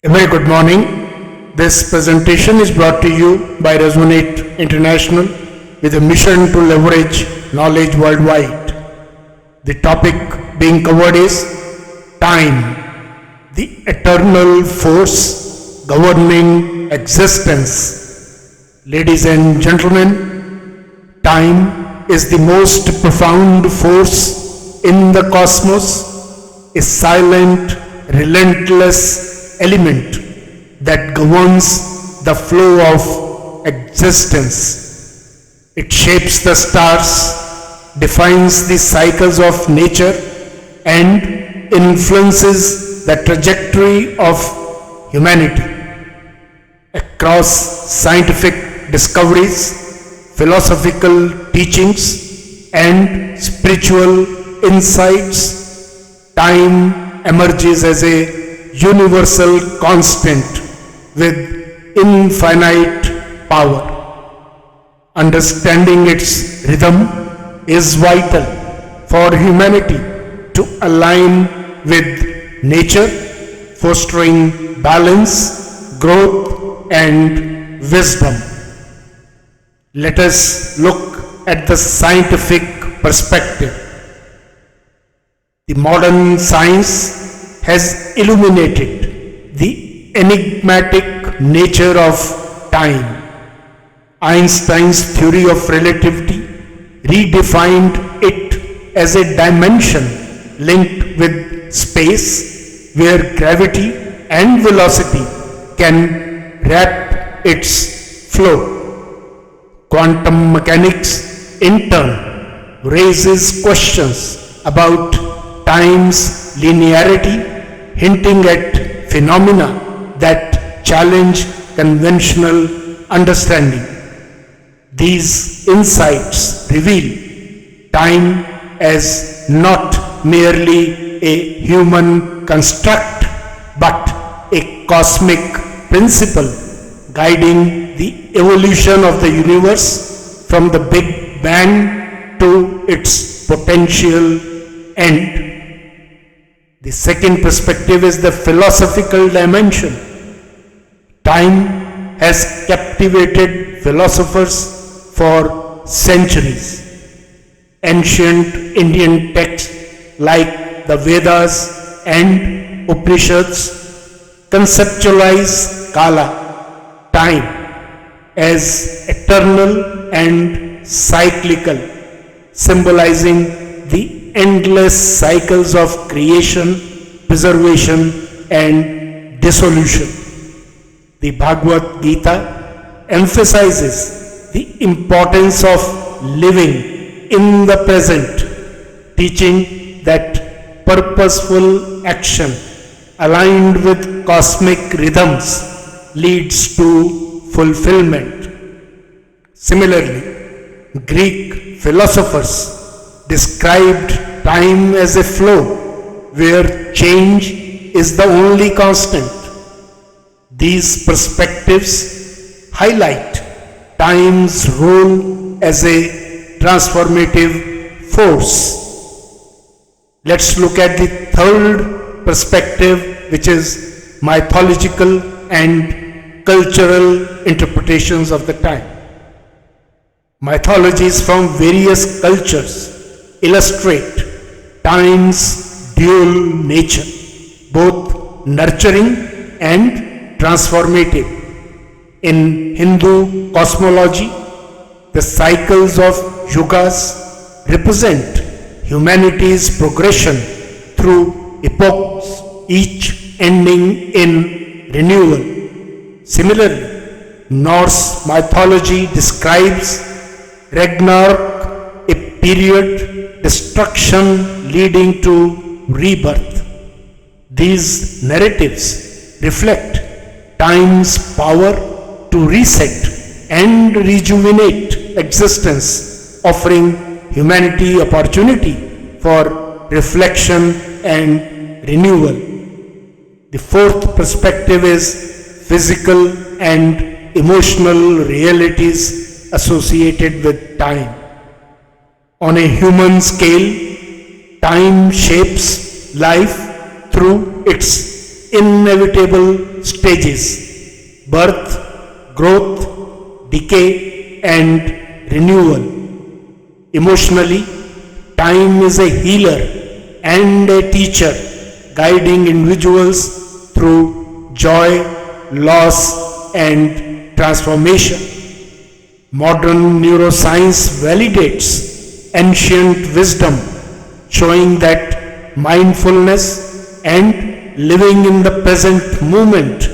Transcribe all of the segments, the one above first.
A very good morning. This presentation is brought to you by Resonate International with a mission to leverage knowledge worldwide. The topic being covered is time, the eternal force governing existence. Ladies and gentlemen, time is the most profound force in the cosmos, a silent, relentless element that governs the flow of existence. It shapes the stars, defines the cycles of nature, and influences the trajectory of humanity. Across scientific discoveries, philosophical teachings, and spiritual insights, time emerges as a universal constant with infinite power. Understanding its rhythm is vital for humanity to align with nature, fostering balance, growth, and wisdom. Let us look at the scientific perspective. The modern science has illuminated the enigmatic nature of time. Einstein's theory of relativity redefined it as a dimension linked with space where gravity and velocity can wrap its flow. Quantum mechanics, in turn, raises questions about time's linearity, hinting at phenomena that challenge conventional understanding. These insights reveal time as not merely a human construct, but a cosmic principle guiding the evolution of the universe from the Big Bang to its potential end. The second perspective is the philosophical dimension. Time has captivated philosophers for centuries. Ancient Indian texts like the Vedas and Upanishads conceptualize Kala, time, as eternal and cyclical, symbolizing the endless cycles of creation, preservation, and dissolution. The Bhagavad Gita emphasizes the importance of living in the present, teaching that purposeful action aligned with cosmic rhythms leads to fulfillment. Similarly, Greek philosophers described time as a flow where change is the only constant. These perspectives highlight time's role as a transformative force. Let's look at the third perspective, which is mythological and cultural interpretations of the time. Mythologies from various cultures illustrate time's dual nature, both nurturing and transformative. In Hindu cosmology, the cycles of yugas represent humanity's progression through epochs, each ending in renewal. Similarly, Norse mythology describes Ragnarok, a period destruction leading to rebirth. These narratives reflect time's power to reset and rejuvenate existence, offering humanity opportunity for reflection and renewal. The fourth perspective is physical and emotional realities associated with time. On a human scale, time shapes life through its inevitable stages: birth, growth, decay, and renewal. Emotionally, time is a healer and a teacher, guiding individuals through joy, loss, and transformation. Modern neuroscience validates ancient wisdom, showing that mindfulness and living in the present moment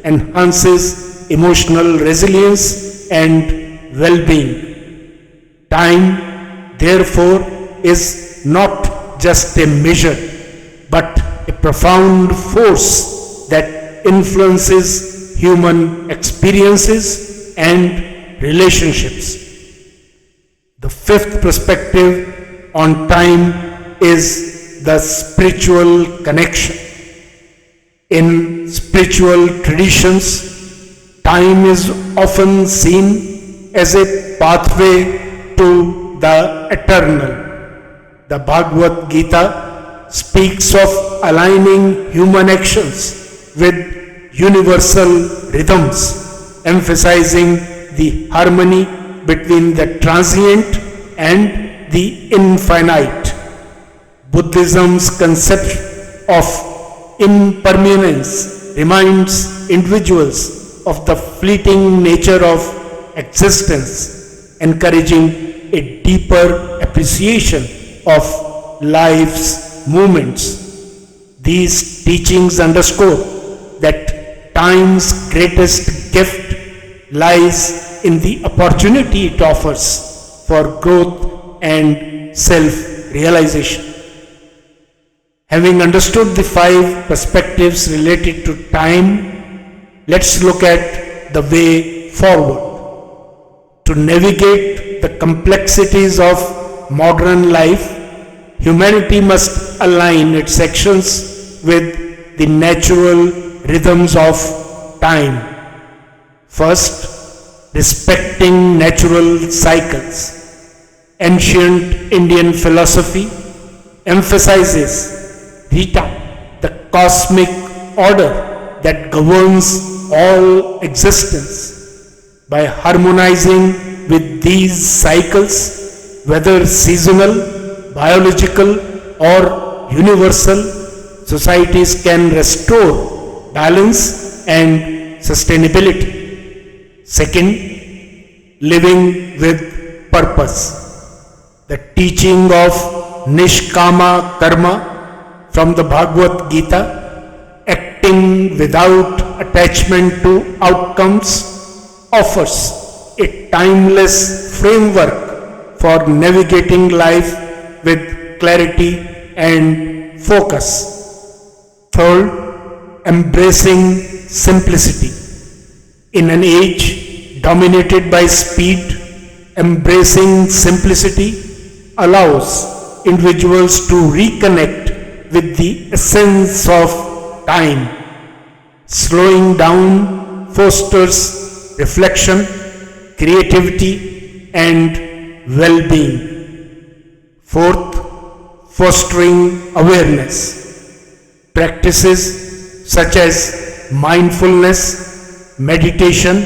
enhances emotional resilience and well-being. Time, therefore, is not just a measure, but a profound force that influences human experiences and relationships. The fifth perspective on time is the spiritual connection. In spiritual traditions, time is often seen as a pathway to the eternal. The Bhagavad Gita speaks of aligning human actions with universal rhythms, emphasizing the harmony between the transient and the infinite. Buddhism's concept of impermanence reminds individuals of the fleeting nature of existence, encouraging a deeper appreciation of life's moments. These teachings underscore that time's greatest gift lies in the opportunity it offers for growth and self-realization. Having understood the 5 perspectives related to time, let's look at the way forward. To navigate the complexities of modern life, humanity must align its actions with the natural rhythms of time. First, respecting natural cycles. Ancient Indian philosophy emphasizes Rita, the cosmic order that governs all existence. By harmonizing with these cycles, whether seasonal, biological, or universal, societies can restore balance and sustainability. Second, living with purpose. The teaching of Nishkama Karma from the Bhagavad Gita, acting without attachment to outcomes, offers a timeless framework for navigating life with clarity and focus. Third, embracing simplicity. In an age dominated by speed, embracing simplicity allows individuals to reconnect with the essence of time. Slowing down fosters reflection, creativity, and well-being. Fourth, fostering awareness. Practices such as mindfulness, meditation,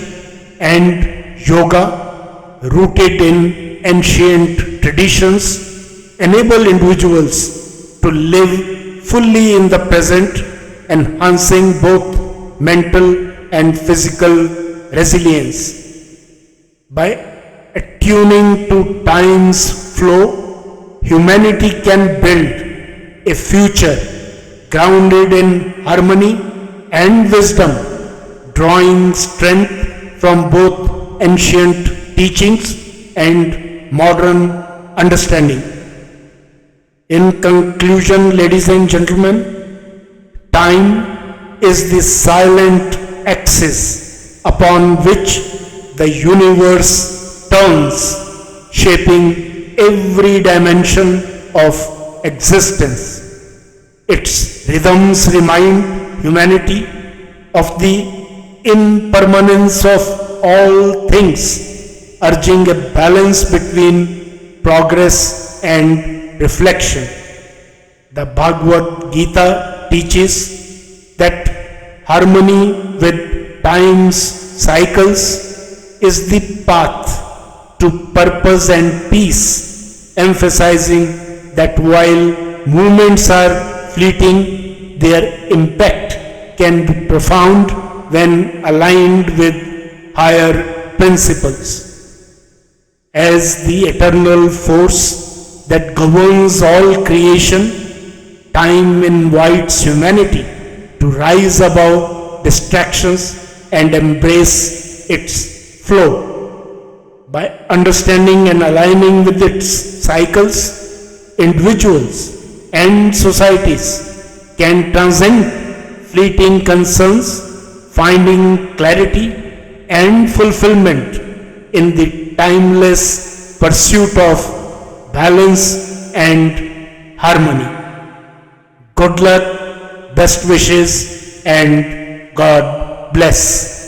and yoga, rooted in ancient traditions, enable individuals to live fully in the present, enhancing both mental and physical resilience. By attuning to time's flow, humanity can build a future grounded in harmony and wisdom, drawing strength from both ancient teachings and modern understanding. In conclusion, ladies and gentlemen, time is the silent axis upon which the universe turns, shaping every dimension of existence. Its rhythms remind humanity of the impermanence of all things, urging a balance between progress and reflection. The Bhagavad Gita teaches that harmony with time's cycles is the path to purpose and peace, emphasizing that while movements are fleeting, their impact can be profound when aligned with higher principles. As the eternal force that governs all creation, time invites humanity to rise above distractions and embrace its flow. By understanding and aligning with its cycles, individuals and societies can transcend fleeting concerns, finding clarity and fulfillment in the timeless pursuit of balance and harmony. Good luck, best wishes, and God bless.